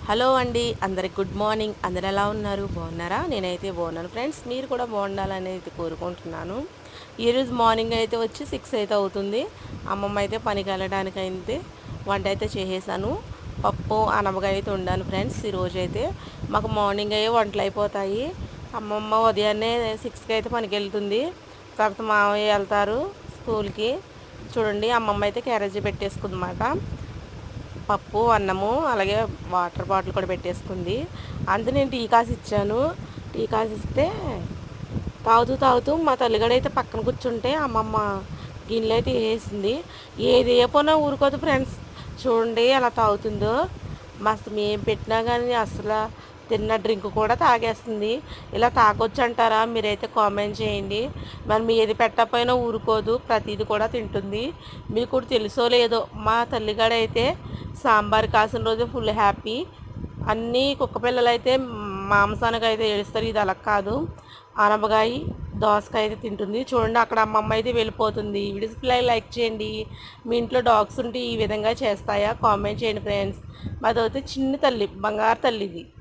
Hello అండి, అందరికి good morning. అందరు ఎలా ఉన్నారు? బాగున్నారా? నేనైతే బాగున్నాను ఫ్రెండ్స్. మీరు కూడా బాగుండాలని అయితే కోరుకుంటున్నాను. ఈరోజు మార్నింగ్ అయితే వచ్చి 6 అయితే అవుతుంది. అమ్మమ్మ అయితే పనికి వెళ్ళడానికి అయితే వంట అయితే చేసేసాను. పప్పు అనపకాయ అయితే వండాను ఫ్రెండ్స్. ఈరోజు అయితే మాకు మార్నింగ్ అయ్యే వంటలు అయిపోతాయి. అమ్మమ్మ ఉదయాన్నే 6కి అయితే పనికి వెళ్తుంది. తర్వాత మామయ్య వెళ్తారు స్కూల్కి. చూడండి, అమ్మమ్మ అయితే క్యారేజీ పెట్టేసుకుందన్నమాట. పప్పు అన్నము అలాగే వాటర్ బాటిల్ కూడా పెట్టేసుకుంది. అంతే నేను టీ కాసి ఇచ్చాను. టీ కాసి ఇస్తే తాగుతూ తాగుతూ మా తల్లిగడైతే పక్కన కూర్చుంటే అమ్మమ్మ గిన్నెలు అయితే వేసింది. ఏది ఏ పోనా ఊరుకోదు ఫ్రెండ్స్. చూడండి ఎలా తాగుతుందో. మస్తు మేము పెట్టినా కానీ అసలు తిన్న డ్రింక్ కూడా తాగేస్తుంది. ఇలా తాగొచ్చు అంటారా? మీరైతే కామెంట్ చేయండి. మరి మీ ఏది పెట్టకపోయినా ఊరుకోదు, ప్రతిదీ కూడా తింటుంది. మీకు కూడా తెలుసో లేదో, మా తల్లిగాడైతే సాంబార్ కాసిన రోజు ఫుల్ హ్యాపీ. అన్నీ కుక్క పిల్లలు అయితే మాంసానికి అయితే ఏడుస్తారు, ఇది అలా కాదు. ఆనపకాయ దోసకాయ అయితే తింటుంది. చూడండి, అక్కడ అమ్మమ్మ అయితే వెళ్ళిపోతుంది. వీడియోస్కి లైక్ చేయండి. మీ ఇంట్లో డాగ్స్ ఉంటే ఈ విధంగా చేస్తాయా? కామెంట్ చేయండి ఫ్రెండ్స్. మాదైతే చిన్న తల్లి, బంగారు తల్లి ఇది.